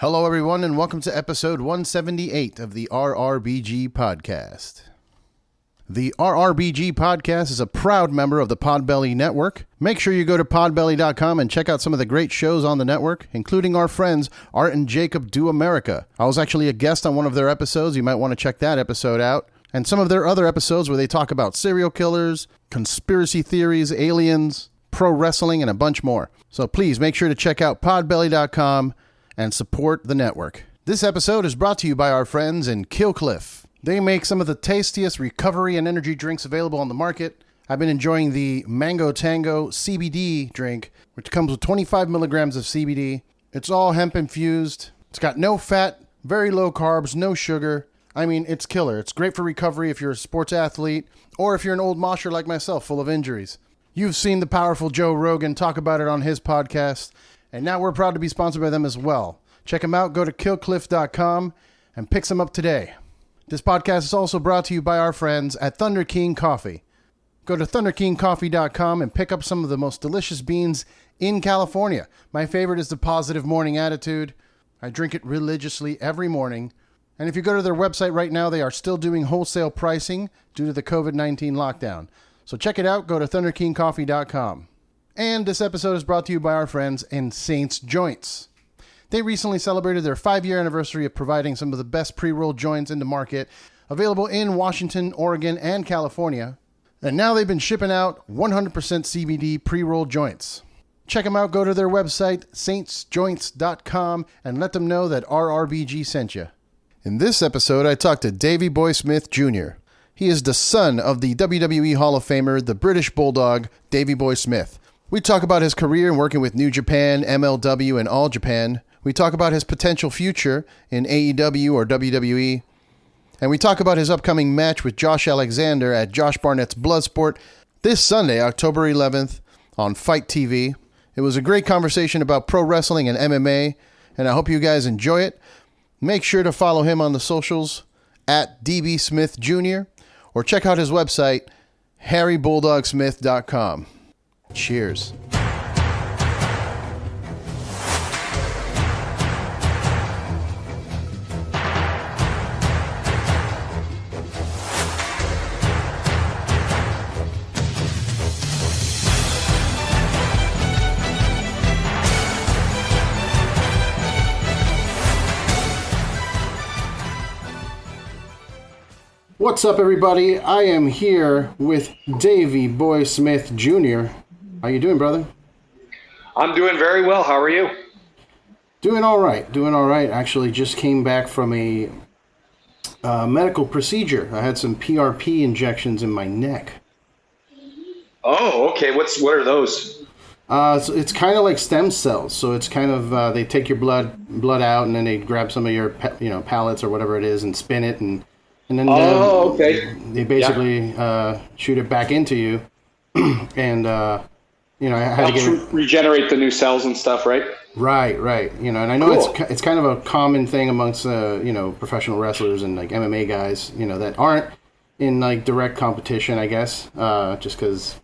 Hello, everyone, and welcome to episode 178 of the RRBG Podcast. The RRBG Podcast is a proud member of the Podbelly Network. Make sure you go to podbelly.com and check out some of the great shows on the network, including our friends Art and Jacob Do America. I was actually a guest on one of their episodes. You might want to check that episode out. And some of their other episodes where they talk about serial killers, conspiracy theories, aliens, pro wrestling, and a bunch more. So please make sure to check out podbelly.com and support the network. This episode is brought to you by our friends in Killcliff. They make some of the tastiest recovery and energy drinks available on the market. I've been enjoying the Mango Tango CBD drink, which comes with 25 milligrams of CBD. It's all hemp infused. It's got no fat, very low carbs, no sugar. I mean, it's killer. It's great for recovery if you're a sports athlete or if you're an old mosher like myself, full of injuries. You've seen the powerful Joe Rogan talk about it on his podcast, and now we're proud to be sponsored by them as well. Check them out. Go to killcliff.com and pick some up today. This podcast is also brought to you by our friends at Thunderking Coffee. Go to thunderkingcoffee.com and pick up some of the most delicious beans in California. My favorite is the Positive Morning Attitude. I drink it religiously every morning. And if you go to their website right now, they are still doing wholesale pricing due to the COVID-19 lockdown. So check it out. Go to thunderkingcoffee.com. And this episode is brought to you by our friends in Saints Joints. They recently celebrated their 5-year anniversary of providing some of the best pre-rolled joints in the market, available in Washington, Oregon, and California. And now they've been shipping out 100% CBD pre-rolled joints. Check them out. Go to their website, saintsjoints.com, and let them know that RRBG sent you. In this episode, I talked to Davey Boy Smith Jr. He is the son of the WWE Hall of Famer, the British Bulldog, Davey Boy Smith. We talk about his career in working with New Japan, MLW, and All Japan. We talk about his potential future in AEW or WWE. And we talk about his upcoming match with Josh Alexander at Josh Barnett's Bloodsport this Sunday, October 11th on Fight TV. It was a great conversation about pro wrestling and MMA, and I hope you guys enjoy it. Make sure to follow him on the socials at DB Smith Jr. or check out his website, harrybulldogsmith.com. Cheers. What's up, everybody? I am here with Davey Boy Smith Jr. How you doing, brother? I'm doing very well. How are you? Doing all right. Actually, just came back from a medical procedure. I had some PRP injections in my neck. Oh, okay. What are those? So it's kind of like stem cells. So it's kind of they take your blood out, and then they grab some of your pellets or whatever it is and spin it, and then they basically shoot it back into you, and I had to regenerate the new cells and stuff, right? Right. And I know it's kind of a common thing amongst professional wrestlers and like MMA guys, that aren't in like direct competition, I guess, just because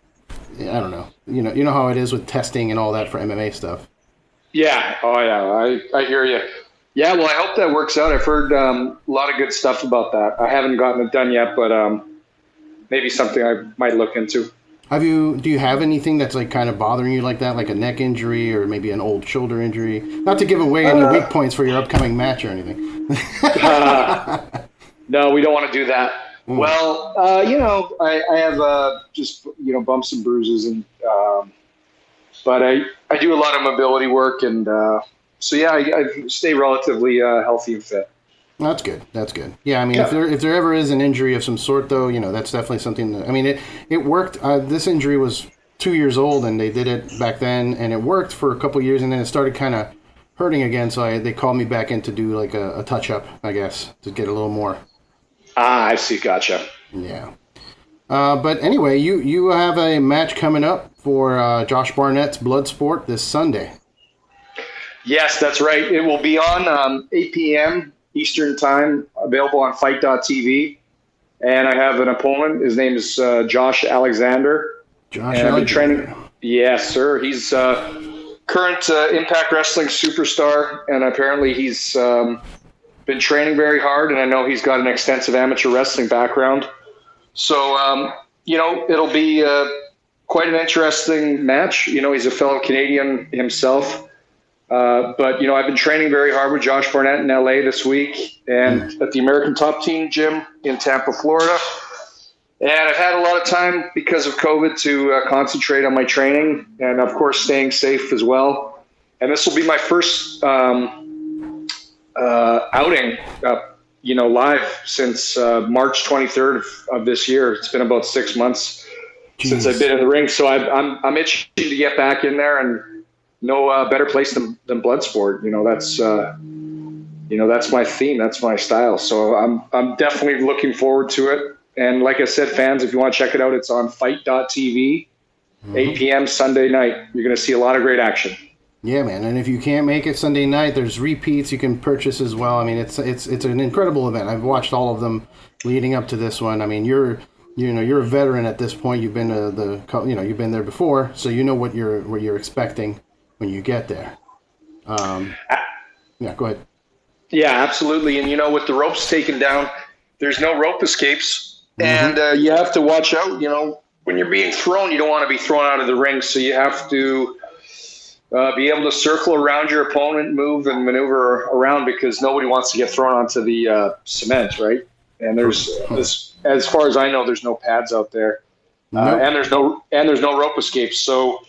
I don't know, you know how it is with testing and all that for MMA stuff. Yeah. Oh yeah. I hear you. Yeah, well, I hope that works out. I've heard a lot of good stuff about that. I haven't gotten it done yet, but maybe something I might look into. Do you have anything that's like kind of bothering you like that, like a neck injury or maybe an old shoulder injury? Not to give away any weak points for your upcoming match or anything. No, we don't want to do that. Well, I have just bumps and bruises, and but I do a lot of mobility work, and so yeah, I stay relatively healthy and fit. That's good. Yeah, I mean, if there ever is an injury of some sort, though, that's definitely something that, I mean, it worked. This injury was 2 years old, and they did it back then, and it worked for a couple years, and then it started kind of hurting again, so they called me back in to do like a touch-up, I guess, to get a little more. Ah, I see. Gotcha. Yeah. But anyway, you have a match coming up for Josh Barnett's Bloodsport this Sunday. Yes, that's right. It will be on 8 p.m. Eastern Time, available on fight.tv. And I have an opponent. His name is Josh Alexander. Josh Alexander. I've been training. Yes, sir. He's current Impact Wrestling superstar, and apparently he's been training very hard, and I know he's got an extensive amateur wrestling background. So, it'll be quite an interesting match. He's a fellow Canadian himself. But, I've been training very hard with Josh Barnett in LA this week and at the American Top Team gym in Tampa, Florida. And I've had a lot of time because of COVID to concentrate on my training and, of course, staying safe as well. And this will be my first outing, live since March 23rd of this year. It's been about 6 months since I've been in the ring. So I'm itching to get back in there, and no better place than Bloodsport. That's my theme. That's my style. So I'm definitely looking forward to it. And like I said, fans, if you want to check it out, it's on fight.tv, 8 p.m. Sunday night. You're going to see a lot of great action. Yeah, man. And if you can't make it Sunday night, there's repeats you can purchase as well. I mean, it's an incredible event. I've watched all of them leading up to this one. I mean, you're a veteran at this point. You've been to you've been there before, so you know what you're expecting when you get there. Yeah, go ahead. Yeah, absolutely. And with the ropes taken down, there's no rope escapes. And you have to watch out, when you're being thrown, you don't want to be thrown out of the ring. So you have to be able to circle around your opponent, move and maneuver around, because nobody wants to get thrown onto the cement, right? And there's, as far as I know, there's no pads out there. And there's no rope escapes. So,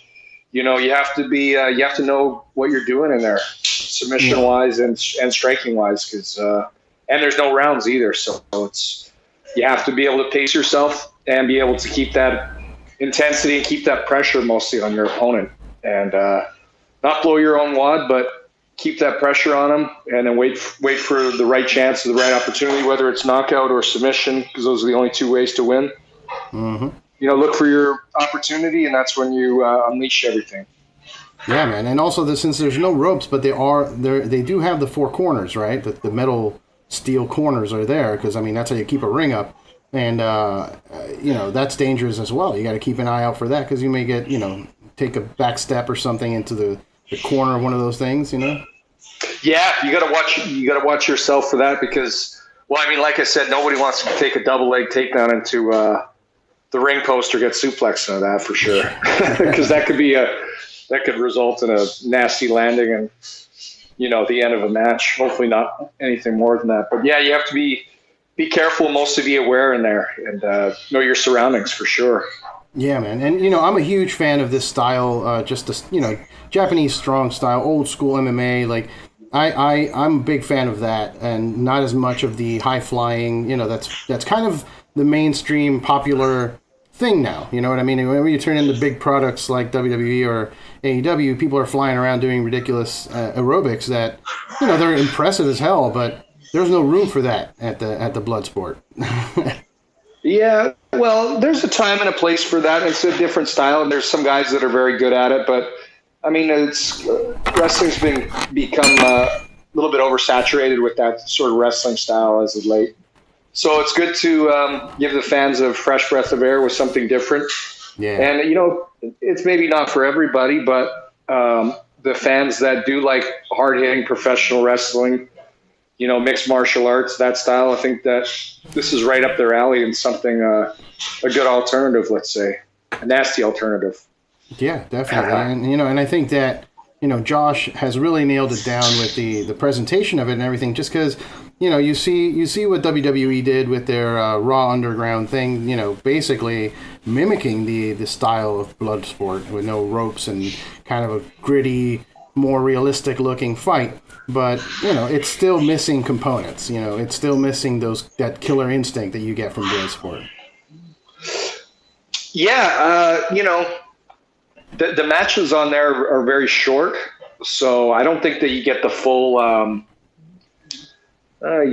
you have to be, you have to know what you're doing in there, submission wise and striking wise, because, and there's no rounds either. So you have to be able to pace yourself and be able to keep that intensity and keep that pressure mostly on your opponent, and not blow your own wad, but keep that pressure on them, and then wait for the right chance, the right opportunity, whether it's knockout or submission, because those are the only two ways to win. Look for your opportunity, and that's when you unleash everything. Yeah, man. And also, since there's no ropes, but they do have the four corners, right? The metal steel corners are there, because that's how you keep a ring up, and that's dangerous as well. You got to keep an eye out for that, because you may get take a back step or something into the corner of one of those things. Yeah, you got to watch yourself for that, because like I said, nobody wants to take a double leg takedown into the ring post or get suplexed into that for sure, because that could result in a nasty landing and the end of a match. Hopefully not anything more than that. But yeah, you have to be careful, mostly be aware in there, and know your surroundings for sure. Yeah, man. And, I'm a huge fan of this style, just the, Japanese strong style, old school MMA. Like, I'm a big fan of that, and not as much of the high flying, that's kind of the mainstream popular thing now. You know what I mean? When you turn into big products like WWE or AEW, people are flying around doing ridiculous aerobics that, they're impressive as hell, but there's no room for that at the Bloodsport. Yeah, well, there's a time and a place for that. It's a different style, and there's some guys that are very good at it. But it's wrestling's become a little bit oversaturated with that sort of wrestling style as of late. So it's good to give the fans a fresh breath of air with something different. Yeah, and it's maybe not for everybody, but the fans that do like hard-hitting professional wrestling, mixed martial arts, that style, I think that this is right up their alley, and something, a good alternative, let's say, a nasty alternative. Yeah, definitely. And, and I think that, Josh has really nailed it down with the presentation of it and everything, just because, you see what WWE did with their Raw Underground thing, basically mimicking the style of Bloodsport with no ropes and kind of a gritty, more realistic looking fight. But, it's still missing components. It's still missing that killer instinct that you get from Bloodsport. Yeah, the matches on there are very short, so I don't think that you get the full, I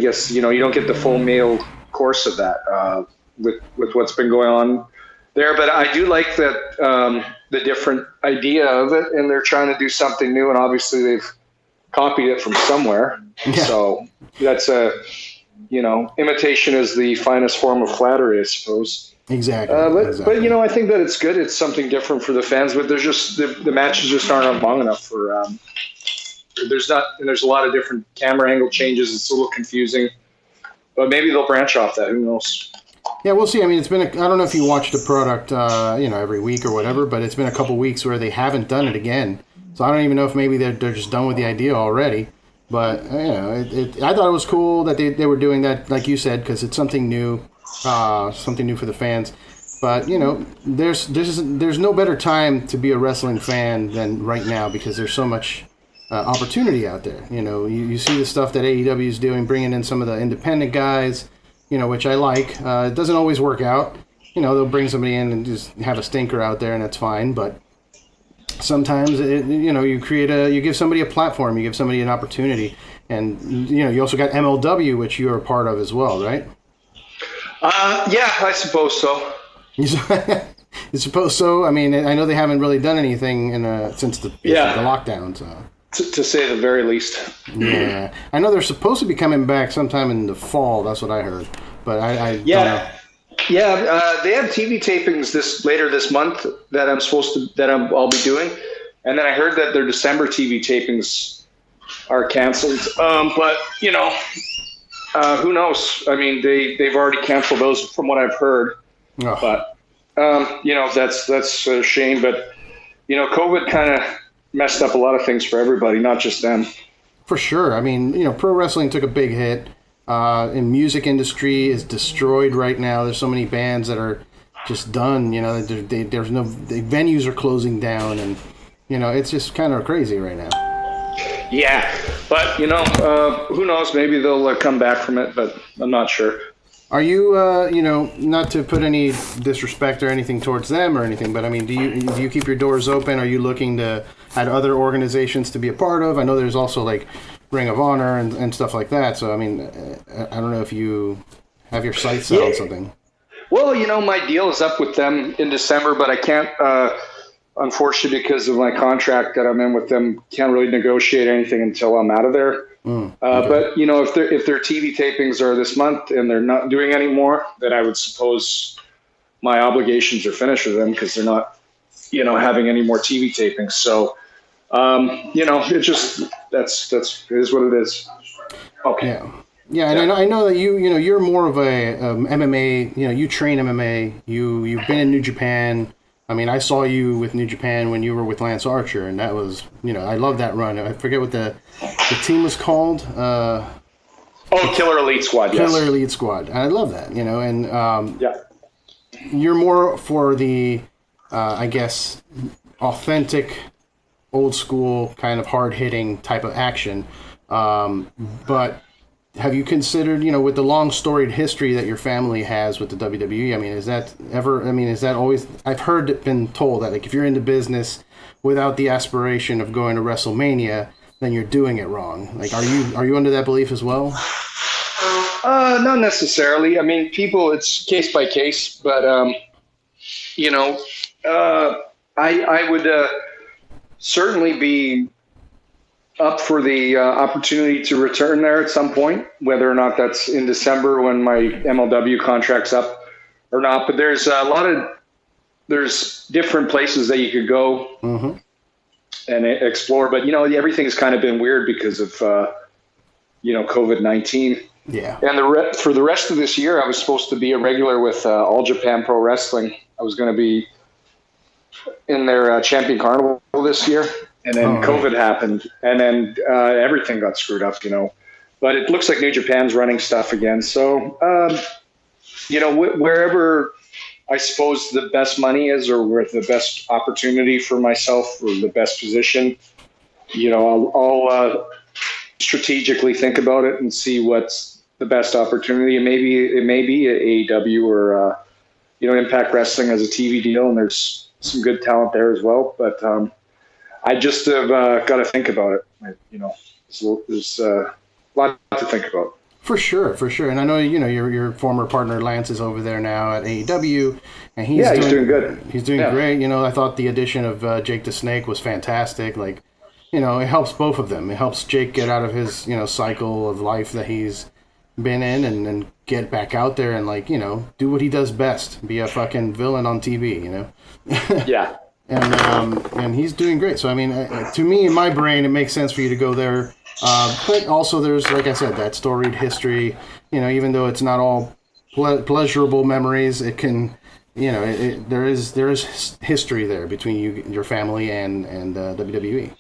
guess, you don't get the full meal course of that with what's been going on there. But I do like that the different idea of it, and they're trying to do something new, and obviously they've copied it from somewhere. Yeah. So that's imitation is the finest form of flattery, I suppose. Exactly. But you know, I think that it's good. It's something different for the fans, but there's just the matches just aren't long enough for. There's a lot of different camera angle changes. It's a little confusing, but maybe they'll branch off that. Who knows? Yeah, we'll see. I mean, I don't know if you watch the product, every week or whatever, but it's been a couple weeks where they haven't done it again. So I don't even know if maybe they're just done with the idea already. But I thought it was cool that they were doing that, like you said, because it's something new for the fans. But there's no better time to be a wrestling fan than right now, because there's so much opportunity out there. You see the stuff that AEW is doing, bringing in some of the independent guys, which I like. It doesn't always work out. They'll bring somebody in and just have a stinker out there, and that's fine. But sometimes, you give somebody a platform, you give somebody an opportunity. And, you also got MLW, which you're a part of as well, right? Yeah, I suppose so. You suppose so? I mean, I know they haven't really done anything since the lockdown, so... To say the very least. Yeah. I know they're supposed to be coming back sometime in the fall. That's what I heard. But I don't know. Yeah, they have TV tapings later this month that I'll be doing. And then I heard that their December TV tapings are canceled. But, who knows? I mean, they've already canceled those from what I've heard. Oh. But, that's a shame. But, COVID kind of messed up a lot of things for everybody, not just them. For sure. I mean, pro wrestling took a big hit. In music industry is destroyed right now. There's so many bands that are just done. There's no the venues are closing down, and it's just kind of crazy right now. Yeah, but who knows? Maybe they'll come back from it, but I'm not sure. Are you, not to put any disrespect or anything towards them or anything, but I mean, do you keep your doors open? Are you looking at other organizations to be a part of? I know there's also like Ring of Honor and stuff like that. So I mean, I don't know if you have your sights set on something. Well, my deal is up with them in December, but I can't, unfortunately, because of my contract that I'm in with them, can't really negotiate anything until I'm out of there. Okay. But if their TV tapings are this month and they're not doing any more, then I would suppose my obligations are finished with them, because they're not, having any more TV tapings. So, it just it is what it is. Okay. Yeah, and I know that you're more of a MMA. You train MMA. You've been in New Japan. I mean, I saw you with New Japan when you were with Lance Archer, and that was, I love that run. I forget what the team was called. Killer Elite Squad, yes. Killer Elite Squad. And I love that, and you're more for the, I guess, authentic, old school, kind of hard-hitting type of action. But have you considered, with the long storied history that your family has with the WWE, is that always, I've been told that, like, if you're in the business without the aspiration of going to WrestleMania, then you're doing it wrong. Like, are you under that belief as well? Not necessarily. I mean, people, it's case by case, but, I would certainly be up for the opportunity to return there at some point, whether or not that's in December when my MLW contract's up or not. But there's there's different places that you could go and explore. But, everything's kind of been weird because of, COVID-19. Yeah. And for the rest of this year, I was supposed to be a regular with All Japan Pro Wrestling. I was going to be in their Champion Carnival this year. And then COVID happened, and then everything got screwed up, But it looks like New Japan's running stuff again. So, wherever I suppose the best money is, or where the best opportunity for myself, or the best position, I'll strategically think about it and see what's the best opportunity. And maybe it may be AEW or Impact Wrestling as a TV deal, and there's some good talent there as well. But I just have got to think about it. There's a lot to think about. For sure. And I know, your former partner Lance is over there now at AEW, and he's doing good. He's doing great. I thought the addition of Jake the Snake was fantastic. Like, it helps both of them. It helps Jake get out of his, cycle of life that he's been in, and get back out there and, like, you know, do what he does best, be a fucking villain on TV, you know? Yeah. And he's doing great. So, I mean, to me, in my brain, it makes sense for you to go there. But also there's, like I said, that storied history, you know, even though it's not all pleasurable memories, it can, you know, there is history there between your family and WWE.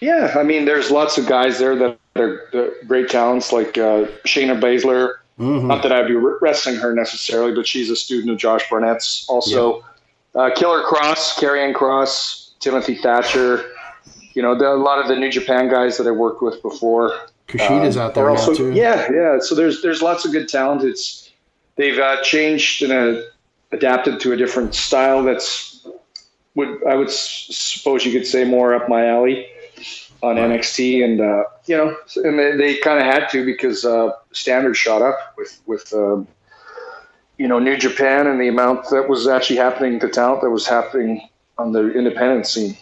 Yeah, I mean, there's lots of guys there that are great talents, like Shayna Baszler. Mm-hmm. Not that I'd be wrestling her necessarily, but she's a student of Josh Barnett's. Also, Killer Cross, Karrion Kross, Timothy Thatcher. You know, a lot of the New Japan guys that I worked with before. Kushida's out there also, now too. Yeah. So there's lots of good talent. They've changed and adapted to a different style that's I would suppose you could say more up my alley on NXT, and you know, and they kind of had to because standards shot up with you know, New Japan and the amount that was actually happening, the talent that was happening on the independent scene.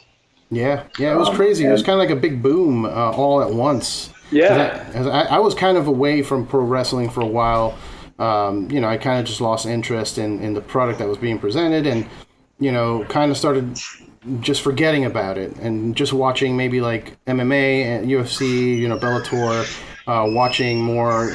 Yeah, it was crazy. It was kind of like a big boom all at once. Yeah, I was kind of away from pro wrestling for a while. You know, I kind of just lost interest in the product that was being presented, and, you know, kind of started just forgetting about it and just watching maybe like MMA and UFC, you know, Bellator, watching more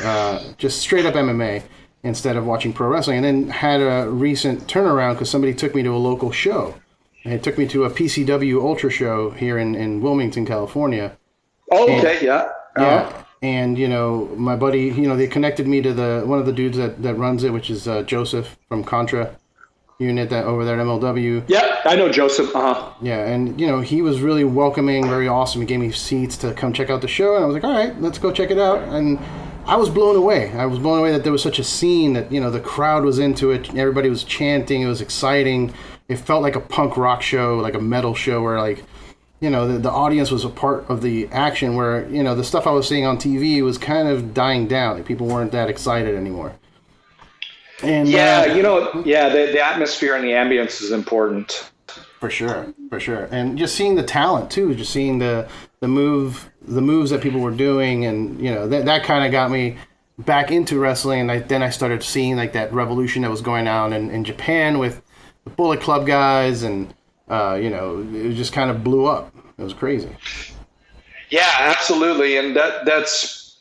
just straight up MMA instead of watching pro wrestling. And then had a recent turnaround because somebody took me to a local show. And it took me to a PCW Ultra show here in Wilmington, California. Oh, okay, yeah. Yeah. And, you know, my buddy, you know, they connected me to one of the dudes that runs it, which is Joseph from Contra unit that over there at MLW. Yeah, I know Joseph. Yeah, and, you know, he was really welcoming, very awesome. He gave me seats to come check out the show, and I was like, all right, let's go check it out. And I was blown away. I was blown away that there was such a scene, that, you know, the crowd was into it. Everybody was chanting. It was exciting. It felt like a punk rock show, like a metal show where, like, you know, the audience was a part of the action, where, you know, the stuff I was seeing on TV was kind of dying down. Like, people weren't that excited anymore. And you know, the atmosphere and the ambience is important. For sure. And just seeing the talent too, just seeing the moves that people were doing, and, you know, that kind of got me back into wrestling. And then I started seeing, like, that revolution that was going on in Japan with the Bullet Club guys, and you know, it just kind of blew up. It was crazy. Yeah, absolutely. And that's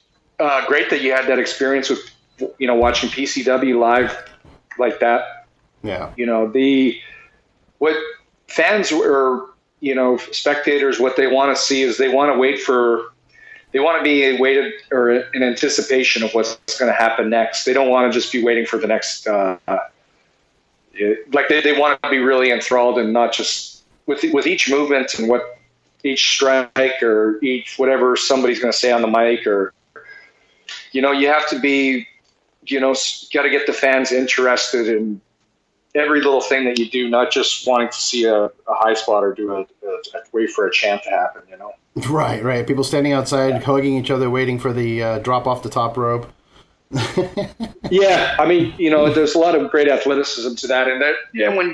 great that you had that experience with, you know, watching PCW live like that. Yeah. You know, what fans or, you know, spectators, what they want to see is they want to be waited or in anticipation of what's going to happen next. They don't want to just be waiting for the next, like they want to be really enthralled, and not just with each movement and what each strike or each whatever somebody's going to say on the mic, or, you know, you have to be, you know, got to get the fans interested in every little thing that you do, not just wanting to see a high spot or do a wait for a chant to happen, you know? Right. People standing outside, hugging each other, waiting for the drop off the top rope. Yeah, I mean, you know, there's a lot of great athleticism to that, and that, yeah, when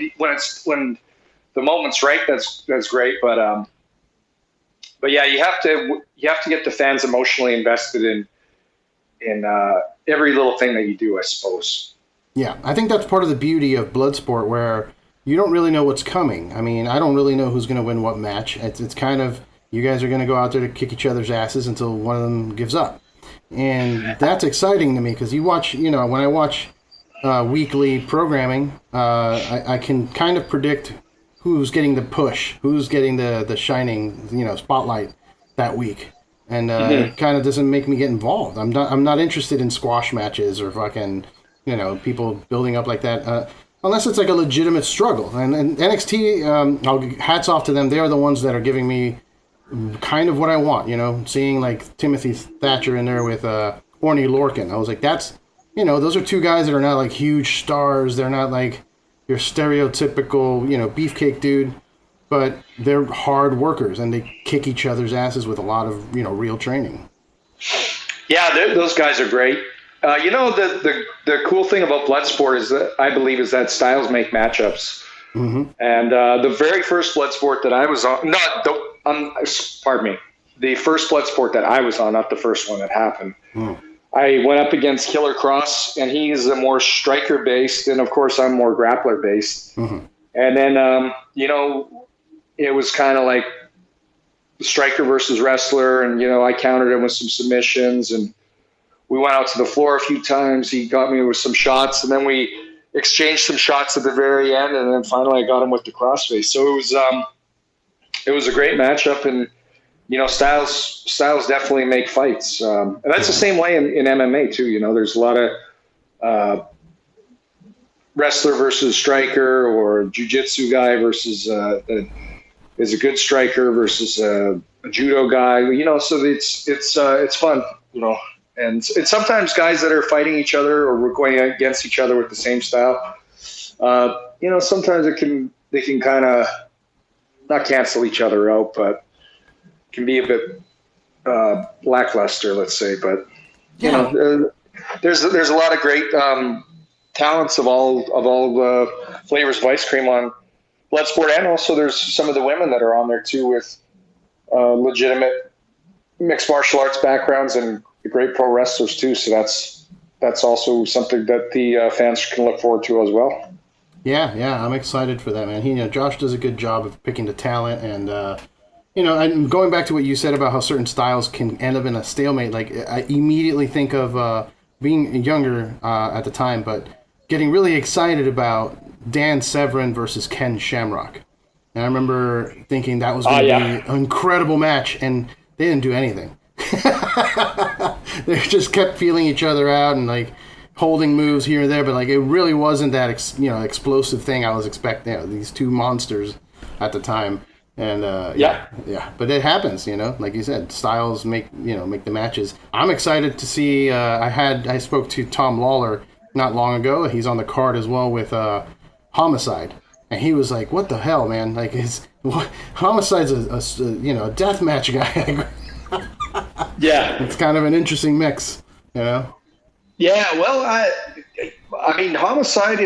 the moment's right, that's great, but yeah, you have to get the fans emotionally invested in every little thing that you do, I suppose. Yeah, I think that's part of the beauty of Bloodsport, where you don't really know what's coming. I mean, I don't really know who's going to win what match. It's kind of, you guys are going to go out there to kick each other's asses until one of them gives up. And that's exciting to me, because you watch, you know, when I watch weekly programming, I can kind of predict who's getting the push, who's getting the shining, you know, spotlight that week. And it kind of doesn't make me get involved. I'm not interested in squash matches or fucking, you know, people building up like that, unless it's like a legitimate struggle. And NXT, hats off to them. They are the ones that are giving me kind of what I want, you know, seeing like Timothy Thatcher in there with Orny Lorcan. I was like, that's, you know, those are two guys that are not like huge stars. They're not like your stereotypical, you know, beefcake dude, but they're hard workers, and they kick each other's asses with a lot of, you know, real training. Yeah, those guys are great. You know, the cool thing about Bloodsport is that I believe is that styles make matchups. Mm-hmm. And the very first Bloodsport that I was on, pardon me, the first Bloodsport that I was on, not the first one that happened. I went up against Killer Cross, and he's a more striker based, and of course I'm more grappler based. Mm-hmm. And then it was kind of like striker versus wrestler, and I countered him with some submissions, and we went out to the floor a few times. He got me with some shots, and then we exchanged some shots at the very end, and then finally I got him with the crossface. So it was a great matchup, and styles definitely make fights, and that's the same way in MMA too. There's a lot of wrestler versus striker, or jiu-jitsu guy versus is a good striker versus a judo guy. So it's fun. And sometimes guys that are fighting each other or we're going against each other with the same style, sometimes they can kind of not cancel each other out, but can be a bit lackluster, let's say. But there's a lot of great talents of all flavors of ice cream on Bloodsport, and also there's some of the women that are on there too with legitimate mixed martial arts backgrounds and great pro wrestlers too. So that's also something that the fans can look forward to as well. Yeah, I'm excited for that, man. Josh does a good job of picking the talent, and and going back to what you said about how certain styles can end up in a stalemate. Like, I immediately think of being younger at the time, but getting really excited about Dan Severn versus Ken Shamrock. And I remember thinking that was going to be an incredible match, and they didn't do anything. They just kept feeling each other out and like holding moves here and there, but like it really wasn't that explosive thing I was expecting. These two monsters at the time, and but it happens. Like you said, styles make the matches. I'm excited to see. I spoke to Tom Lawler not long ago. He's on the card as well with Homicide, and he was like, "What the hell, man? Like, Homicide's a death match guy." Yeah, it's kind of an interesting mix, Yeah, well, I mean, Homicide he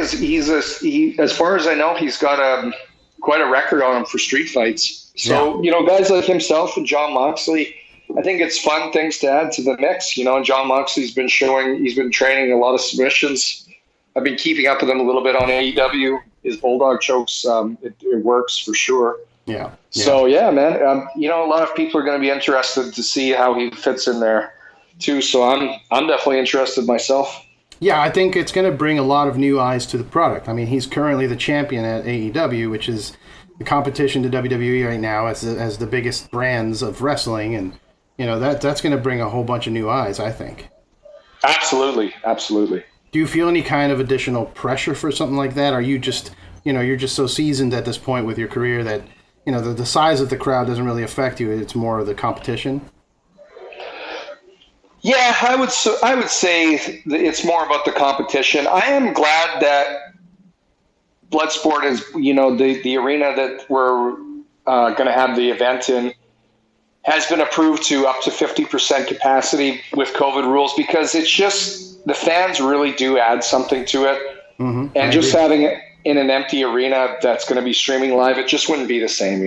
as far as I know, he's got quite a record on him for street fights. So guys like himself and John Moxley, I think it's fun things to add to the mix. John Moxley's been training a lot of submissions. I've been keeping up with him a little bit on AEW. His Bulldog chokes, it works for sure. Yeah. So man, a lot of people are going to be interested to see how he fits in there too. So I'm definitely interested myself. Yeah, I think it's going to bring a lot of new eyes to the product. I mean, he's currently the champion at AEW, which is the competition to WWE right now as the biggest brands of wrestling, and that's going to bring a whole bunch of new eyes, I think. Absolutely. Do you feel any kind of additional pressure for something like that? Are you just you're just so seasoned at this point with your career that the size of the crowd doesn't really affect you? It's more of the competition. Yeah, I would say it's more about the competition. I am glad that Bloodsport is, the arena that we're going to have the event in has been approved to up to 50% capacity with COVID rules, because it's just the fans really do add something to it. Mm-hmm. And just having it in an empty arena that's going to be streaming live, it just wouldn't be the same,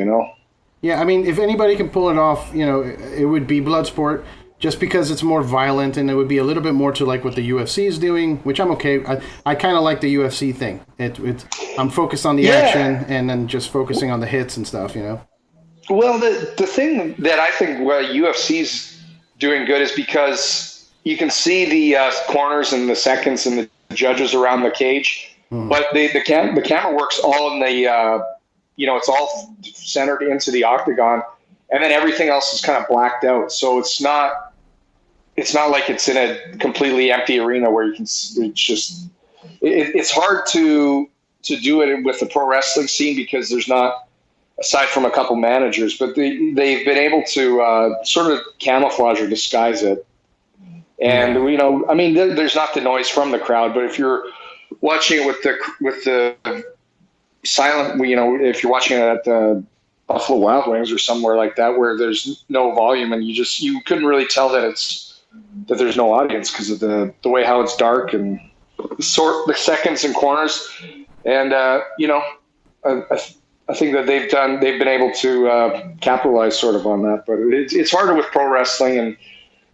Yeah, I mean, if anybody can pull it off, it would be Bloodsport, just because it's more violent, and it would be a little bit more to like what the UFC is doing, which I'm okay. I kind of like the UFC thing. I'm focused on the action and then just focusing on the hits and stuff, Well, the thing that I think UFC's doing good is because you can see the corners and the seconds and the judges around the cage. But the camera works all in the, it's all centered into the octagon, and then everything else is kind of blacked out. So it's not like it's in a completely empty arena where you can. It's hard to do it with the pro wrestling scene because there's not, aside from a couple managers, but they've been able to sort of camouflage or disguise it. And there's not the noise from the crowd, but if you're watching it with the silent, if you're watching it at the Buffalo Wild Wings or somewhere like that where there's no volume, and you couldn't really tell that there's no audience because of the way how it's dark and the seconds and corners. And I think that they've been able to capitalize sort of on that, but it's harder with pro wrestling, and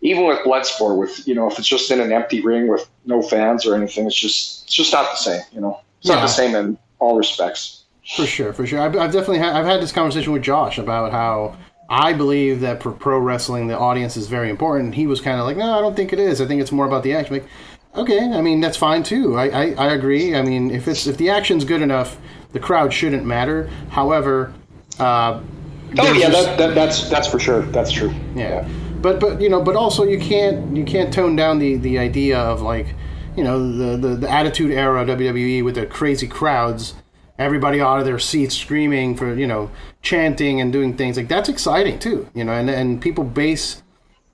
even with Bloodsport, with, if it's just in an empty ring with no fans or anything, it's just not the same. It's not the same in all respects. For sure. I've definitely I've had this conversation with Josh about how I believe that for pro wrestling the audience is very important. He was kind of like, no, I don't think it is. I think it's more about the action. Like, okay, I mean that's fine too. I agree. I mean if the action's good enough, the crowd shouldn't matter. However, that's for sure. That's true. Yeah. But also you can't tone down the idea of like, the Attitude Era WWE with the crazy crowds, everybody out of their seats screaming for, chanting and doing things like that's exciting too, and people base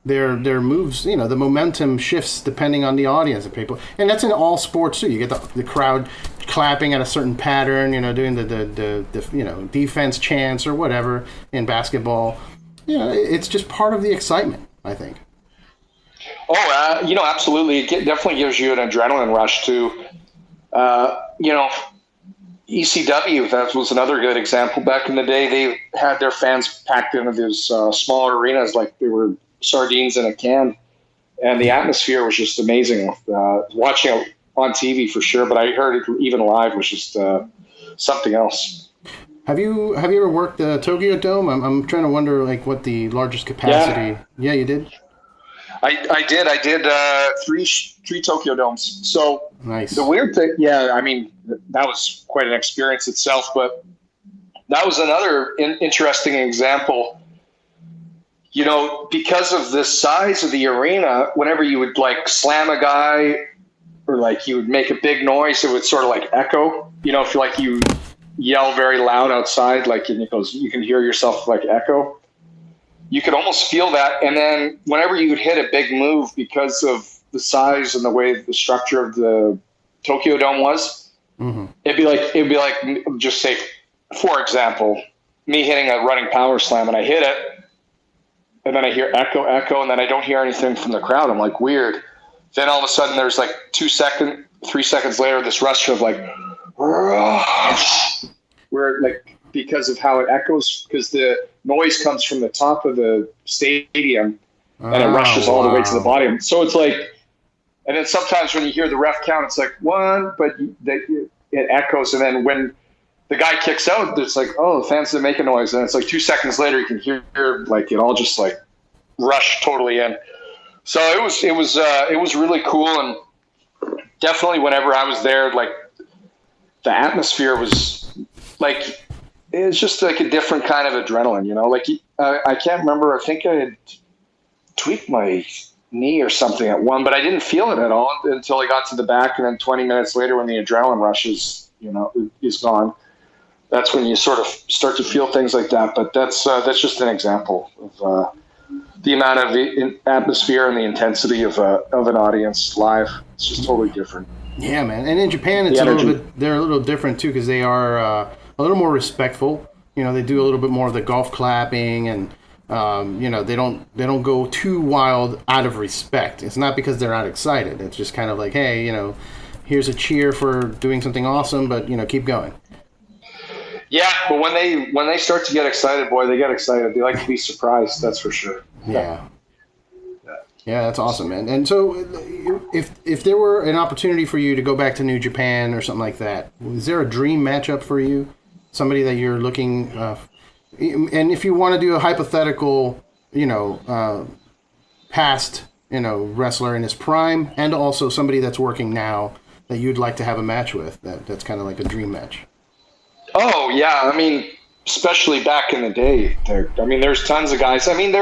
their moves, the momentum shifts depending on the audience of people, and that's in all sports too. You get the crowd clapping at a certain pattern, doing the defense chants or whatever in basketball. It's just part of the excitement, I think. Oh, absolutely. It definitely gives you an adrenaline rush too. ECW, that was another good example. Back in the day, they had their fans packed into these smaller arenas like they were sardines in a can. And the atmosphere was just amazing. Watching it on TV for sure, but I heard it even live was just something else. Have you ever worked the Tokyo Dome? I'm trying to wonder like what the largest capacity. Yeah, you did. I did. I did three Tokyo Domes. So nice. The weird thing, I mean, that was quite an experience itself. But that was another interesting example. Because of the size of the arena, whenever you would like slam a guy or like you would make a big noise, it would sort of like echo. If you yell very loud outside, like and it goes, you can hear yourself like echo. You could almost feel that. And then whenever you would hit a big move, because of the size and the way the structure of the Tokyo Dome was, it'd be like, just say, for example, me hitting a running power slam and I hit it and then I hear echo, and then I don't hear anything from the crowd. I'm like, weird. Then all of a sudden there's like 3 seconds later, this rush of like, where like, because of how it echoes, because the noise comes from the top of the stadium and it rushes all the way to the bottom. So it's like, and then sometimes when you hear the ref count, it's like 1, but it echoes. And then when the guy kicks out, it's like, oh, the fans didn't make a noise. And it's like 2 seconds later, you can hear like it all just like rush totally in. So it was really cool. And definitely whenever I was there, like the atmosphere was like, it was just like a different kind of adrenaline, like I can't remember. I think I had tweaked my knee or something at one, but I didn't feel it at all until I got to the back. And then 20 minutes later, when the adrenaline rush is gone, that's when you sort of start to feel things like that. But that's just an example of the amount of the atmosphere and the intensity of an audience live. It's just totally different. Yeah, man. And in Japan, they're a little different too, because they are a little more respectful. They do a little bit more of the golf clapping, and they don't go too wild out of respect. It's not because they're not excited. It's just kind of like, hey, here's a cheer for doing something awesome, but keep going. Yeah, but when they start to get excited, boy, they get excited. They like to be surprised. That's for sure. Yeah, that's awesome, man. And so, if there were an opportunity for you to go back to New Japan or something like that, is there a dream matchup for you? Somebody that you're looking, and if you want to do a hypothetical, past, wrestler in his prime, and also somebody that's working now that you'd like to have a match with, that's kind of like a dream match. Oh yeah, I mean, especially back in the day, there's tons of guys. In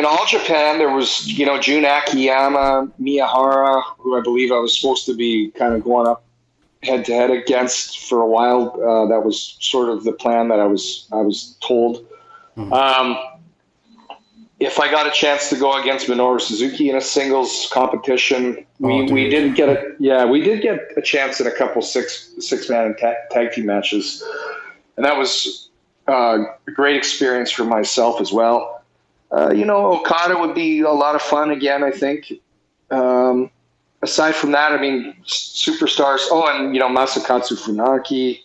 All Japan, there was, Jun Akiyama, Miyahara, who I believe I was supposed to be kind of going up head-to-head against for a while. That was sort of the plan that I was told. If I got a chance to go against Minoru Suzuki in a singles competition, we did get a chance in a couple six-man tag team matches. And that was a great experience for myself as well. Okada would be a lot of fun again, I think. Aside from that, superstars. Oh, and, Masakatsu Funaki.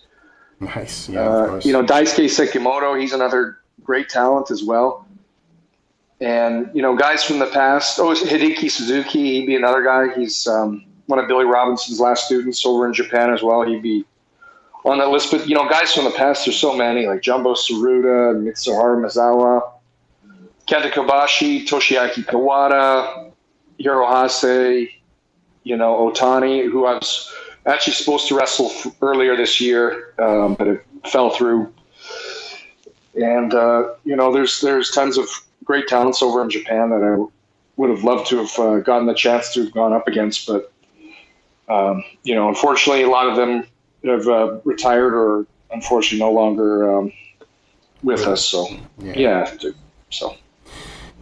Nice. Yeah, of course. Daisuke Sekimoto, he's another great talent as well. And, guys from the past. Oh, Hideki Suzuki, he'd be another guy. He's one of Billy Robinson's last students over in Japan as well. He'd be on that list. But, guys from the past, there's so many, like Jumbo Tsuruta, Mitsuharu Misawa, Kenta Kobashi, Toshiaki Kawada, Hirohase, Otani, who I was actually supposed to wrestle earlier this year, but it fell through. And, there's tons of great talents over in Japan that I would have loved to have gotten the chance to have gone up against. But, unfortunately, a lot of them have retired or unfortunately no longer with us. So,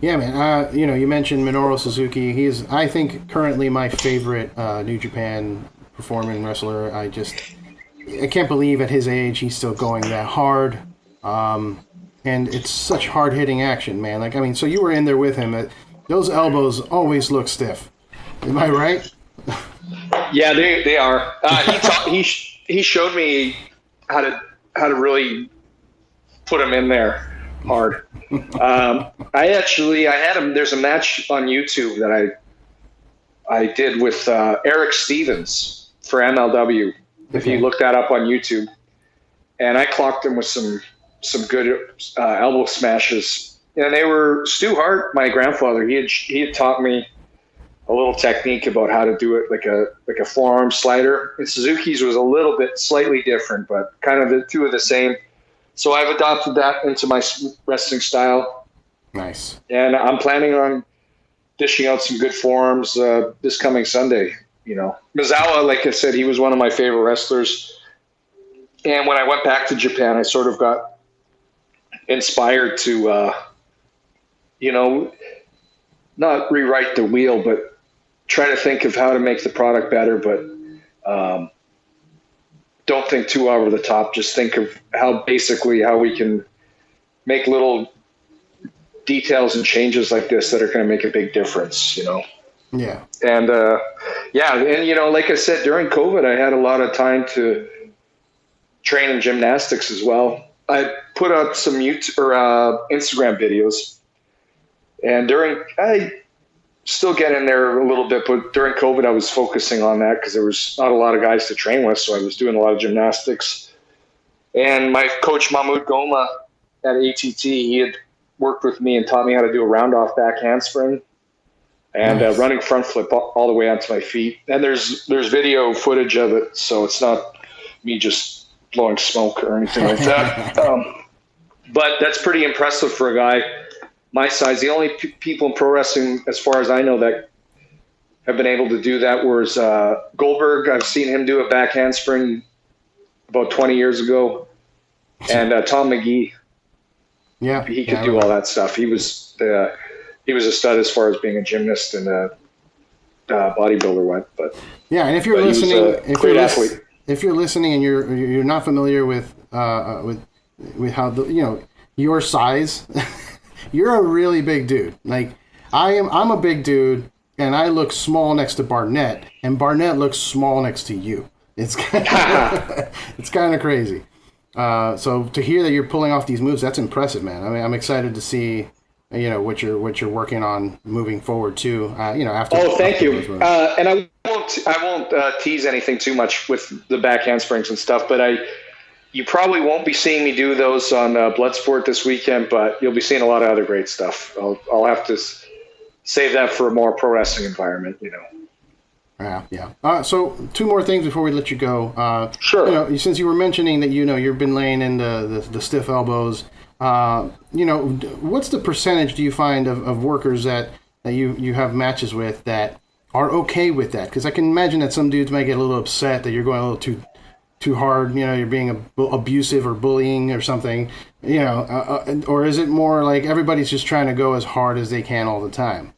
Yeah, man. You mentioned Minoru Suzuki. He is, I think, currently my favorite New Japan performing wrestler. I can't believe at his age he's still going that hard. And it's such hard-hitting action, man. So you were in there with him. Those elbows always look stiff. Am I right? Yeah, they are. He showed me how to really put him in there hard. I had him. There's a match on YouTube that I did with Eric Stevens for MLW. If you look that up on YouTube, and I clocked him with some good elbow smashes, and they were Stu Hart, my grandfather. He had taught me a little technique about how to do it, like a forearm slider. And Suzuki's was a little bit slightly different, but kind of the two are the same. So I've adopted that into my wrestling style. Nice. And I'm planning on dishing out some good forearms this coming Sunday. Misawa, like I said, he was one of my favorite wrestlers. And when I went back to Japan, I sort of got inspired to, not rewrite the wheel, but try to think of how to make the product better. But don't think too over the top. Just think of how we can make little details and changes like this that are going to make a big difference, Yeah. And, like I said, during COVID, I had a lot of time to train in gymnastics as well. I put out some YouTube or Instagram videos, and I still get in there a little bit, but during COVID, I was focusing on that because there was not a lot of guys to train with, so I was doing a lot of gymnastics. And my coach, Mahmoud Goma at ATT, he had worked with me and taught me how to do a round-off back handspring and running front flip all the way onto my feet. And there's video footage of it, so it's not me just blowing smoke or anything like that. But that's pretty impressive for a guy my size. The only people in pro wrestling, as far as I know, that have been able to do that was Goldberg. I've seen him do a back handspring about 20 years ago. And Tom McGee. Yeah. He could do all that stuff. He was a stud as far as being a gymnast and a bodybuilder went. But yeah, and if you're listening, if you're listening and you're not familiar with how your size, you're a really big dude. Like I'm a big dude, and I look small next to Barnett, and Barnett looks small next to you. It's kind of crazy. So to hear that you're pulling off these moves, that's impressive, man. I mean, I'm excited to see, what you're working on moving forward too. After. Oh, thank you. And I won't tease anything too much with the back handsprings and stuff, but you probably won't be seeing me do those on Bloodsport this weekend, but you'll be seeing a lot of other great stuff. I'll have to save that for a more pro wrestling environment, Yeah. So 2 more things before we let you go. Sure. Since you were mentioning that you've been laying in the stiff elbows, what's the percentage do you find of workers that you have matches with that are okay with that? Because I can imagine that some dudes might get a little upset that you're going a little too hard. You're being abusive or bullying or something. Or is it more like everybody's just trying to go as hard as they can all the time?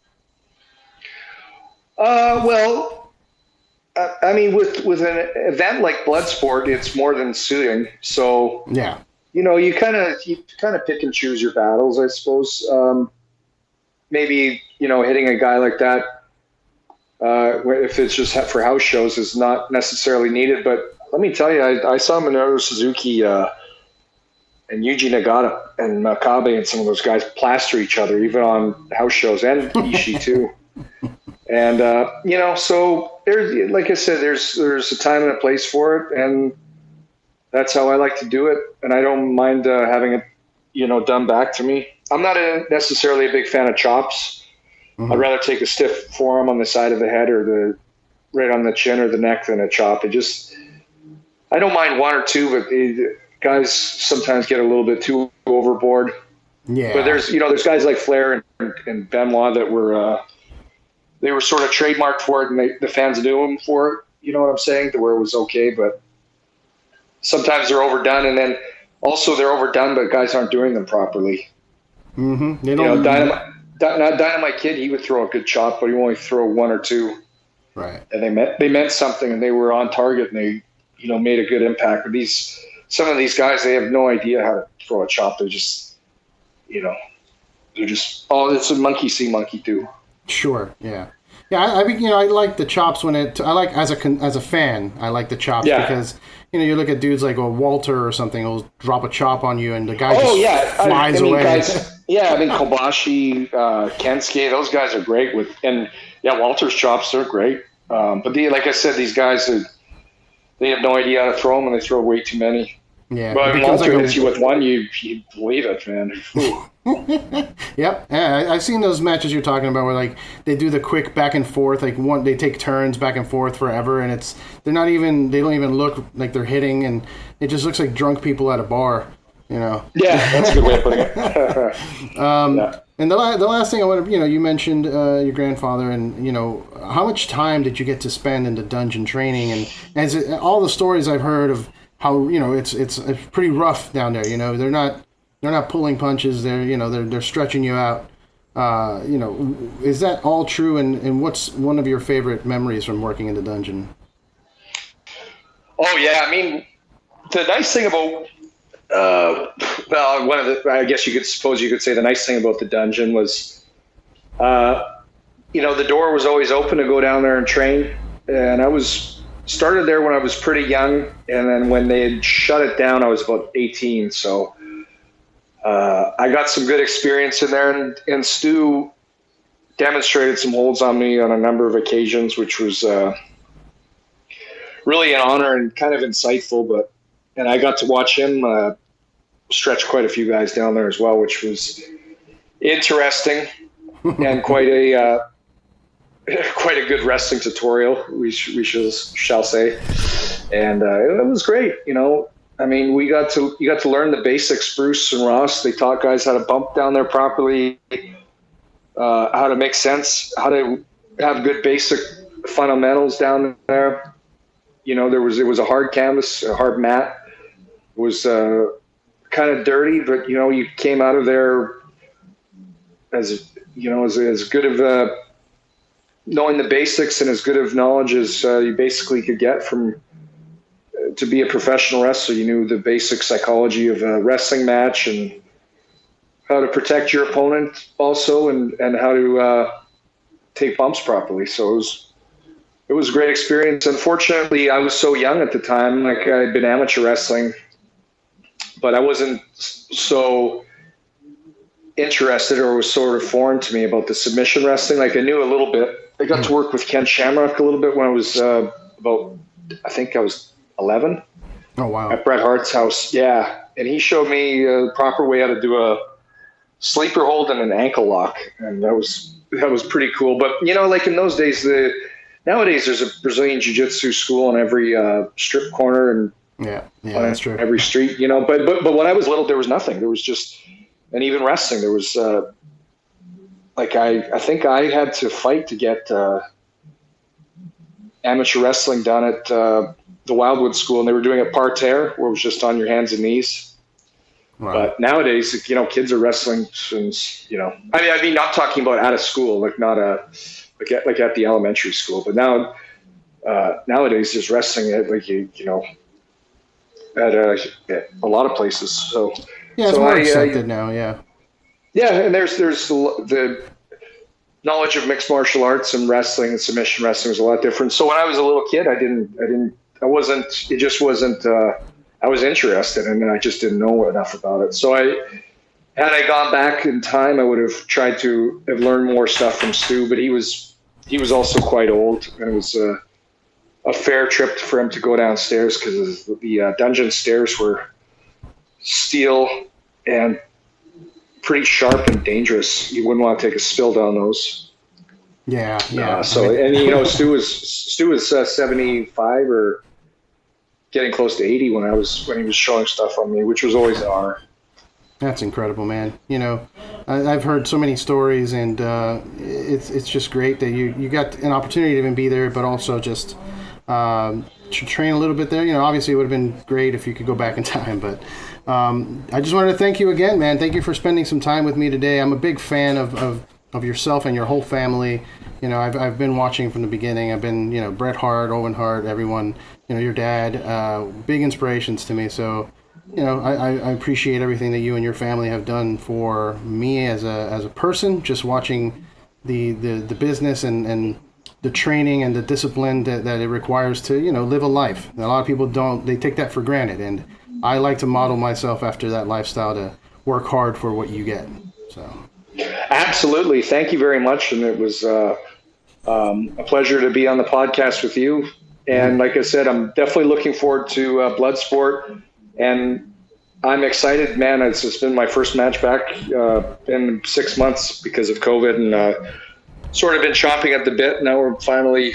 I mean, with an event like Bloodsport, it's more than suiting. So yeah, you kind of pick and choose your battles, I suppose. Maybe hitting a guy like that, if it's just for house shows, is not necessarily needed. But let me tell you, I saw Minoru Suzuki, and Yuji Nagata and Makabe and some of those guys plaster each other, even on house shows, and Ishii too. And, so there's, like I said, there's a time and a place for it, and that's how I like to do it. And I don't mind having it, done back to me. I'm not necessarily a big fan of chops. Mm-hmm. I'd rather take a stiff forearm on the side of the head or right on the chin or the neck than a chop. I don't mind one or two, but guys sometimes get a little bit too overboard. Yeah. But there's guys like Flair and Benoit that were, they were sort of trademarked for it, and the fans knew them for it. You know what I'm saying? To where it was okay, but sometimes they're overdone, and then also they're overdone, but guys aren't doing them properly. Mm-hmm. They don't. Dynamite Kid, he would throw a good chop, but he only throw one or two. Right. And they meant something, and they were on target, and they made a good impact. But some of these guys, they have no idea how to throw a chop. They're just it's a monkey see, monkey do. Sure. Yeah. Yeah. I like the chops as a fan. I like the chops because you look at dudes like a Walter or something who'll drop a chop on you and the guy flies away. Kobashi, Kensuke, those guys are great Walter's chops are great. But like I said, these guys they have no idea how to throw them, and they throw way too many. Yeah. But if Walter hits you with one, you believe it, man. Yep. Yeah, I've seen those matches you're talking about where like they do the quick back and forth, they take turns back and forth forever, and they don't even look like they're hitting, and it just looks like drunk people at a bar, Yeah, that's a good way of putting it. And the last thing I want to, you mentioned your grandfather, and how much time did you get to spend in the dungeon training, and all the stories I've heard of how it's pretty rough down there. They're not pulling punches. They're stretching you out. Is that all true? And what's one of your favorite memories from working in the dungeon? Oh yeah, I mean, the nice thing about I guess you could say the nice thing about the dungeon was, the door was always open to go down there and train, and I started there when I was pretty young, and then when they had shut it down, I was about 18. So. I got some good experience in there, and Stu demonstrated some holds on me on a number of occasions, which was really an honor and kind of insightful. And I got to watch him stretch quite a few guys down there as well, which was interesting and quite a good wrestling tutorial, we shall say. And it was great, I mean, you got to learn the basics. Bruce and Ross, they taught guys how to bump down there properly, how to make sense, how to have good basic fundamentals down there. It was a hard canvas, a hard mat. It was kind of dirty, but you came out of there as good of knowing the basics and as good of knowledge as you basically could get from. To be a professional wrestler, you knew the basic psychology of a wrestling match and how to protect your opponent also, and how to take bumps properly. So it was a great experience. Unfortunately, I was so young at the time. Like, I had been amateur wrestling, but I wasn't so interested, or was sort of foreign to me about the submission wrestling. Like, I knew a little bit. I got to work with Ken Shamrock a little bit when I was I think I was 11. Oh, wow. At Bret Hart's house. Yeah. And he showed me the proper way how to do a sleeper hold and an ankle lock. And that was pretty cool. But, like in those days, nowadays there's a Brazilian Jiu-Jitsu school on every strip corner and yeah, that's true. Every street, but when I was little, there was nothing. There was just, and even wrestling, there was, I think I had to fight to get amateur wrestling done at the Wildwood School, and they were doing a parterre where it was just on your hands and knees. Wow. But nowadays, kids are wrestling since, I mean, not talking about out of school, like not like at the elementary school, but now nowadays there's wrestling at at a lot of places. So yeah, it's more accepted now. Yeah. Yeah, and there's the knowledge of mixed martial arts and wrestling and submission wrestling is a lot different. So when I was a little kid, it just wasn't I was interested, and I just didn't know enough about it. So had I gone back in time, I would have tried to have learned more stuff from Stu, but he was also quite old, and it was a fair trip for him to go downstairs because the dungeon stairs were steel and pretty sharp and dangerous. You wouldn't want to take a spill down those. Yeah. And Stu was 75 or getting close to 80 when he was showing stuff on me, which was always an honor. That's incredible, man. I've heard so many stories, and it's just great that you got an opportunity to even be there, but also just train a little bit there. Obviously it would have been great if you could go back in time, but I just wanted to thank you again, man. Thank you for spending some time with me today. I'm a big fan of yourself and your whole family. I've been watching from the beginning. I've been, Bret Hart, Owen Hart, everyone, your dad, big inspirations to me. So, I appreciate everything that you and your family have done for me as a person, just watching the business and the training and the discipline that it requires to, live a life. A lot of people they take that for granted. And I like to model myself after that lifestyle, to work hard for what you get. So. Absolutely. Thank you very much. And it was a pleasure to be on the podcast with you. And like I said, I'm definitely looking forward to Bloodsport. And I'm excited, man. It's been my first match back in 6 months because of COVID, and sort of been chomping at the bit. Now we're finally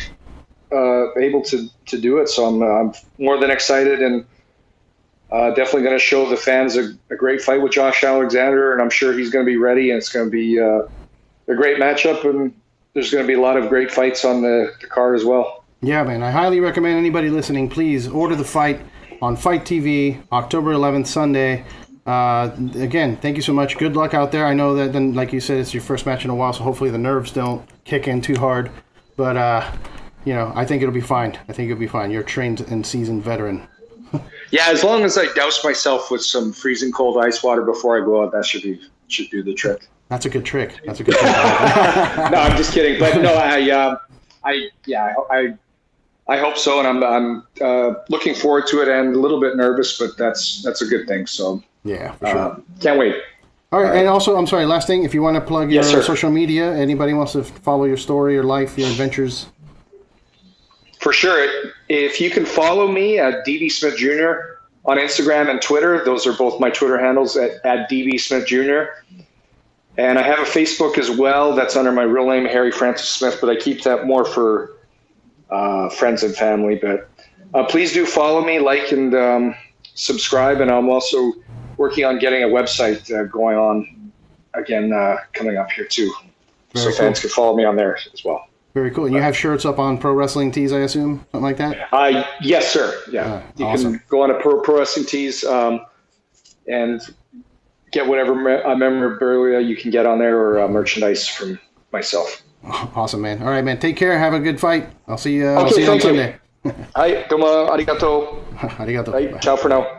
able to do it. So I'm more than excited, and definitely going to show the fans a great fight with Josh Alexander, and I'm sure he's going to be ready, and it's going to be a great matchup, and there's going to be a lot of great fights on the card as well. Yeah, man. I highly recommend anybody listening, please order the fight on Fight TV, October 11th, Sunday. Again, thank you so much. Good luck out there. I know that, then, like you said, it's your first match in a while, so hopefully the nerves don't kick in too hard. But, I think it'll be fine. You're a trained and seasoned veteran. Yeah, as long as I douse myself with some freezing cold ice water before I go out, that should do the trick. That's a good trick. No, I'm just kidding. But no, I hope so, and I'm looking forward to it, and a little bit nervous, but that's a good thing. So yeah, for sure. Can't wait. All right, and also, I'm sorry, last thing, if you want to plug your social media, anybody wants to follow your story, your life, your adventures. For sure. If you can follow me at Davey Smith Jr. on Instagram and Twitter, those are both my Twitter handles at Davey Smith Jr. And I have a Facebook as well. That's under my real name, Harry Francis Smith, but I keep that more for friends and family. But please do follow me, like, and subscribe. And I'm also working on getting a website going on again, coming up here too. Very so fans can follow me on there as well. Very cool. And you have shirts up on Pro Wrestling Tees, I assume? Something like that? Yes, sir. Yeah. You awesome. Can go on to Pro Wrestling Tees and get whatever memorabilia you can get on there, or merchandise from myself. Awesome, man. All right, man. Take care. Have a good fight. I'll see you, okay, on Sunday. Hi, domo arigato. Arigato. Ciao for now.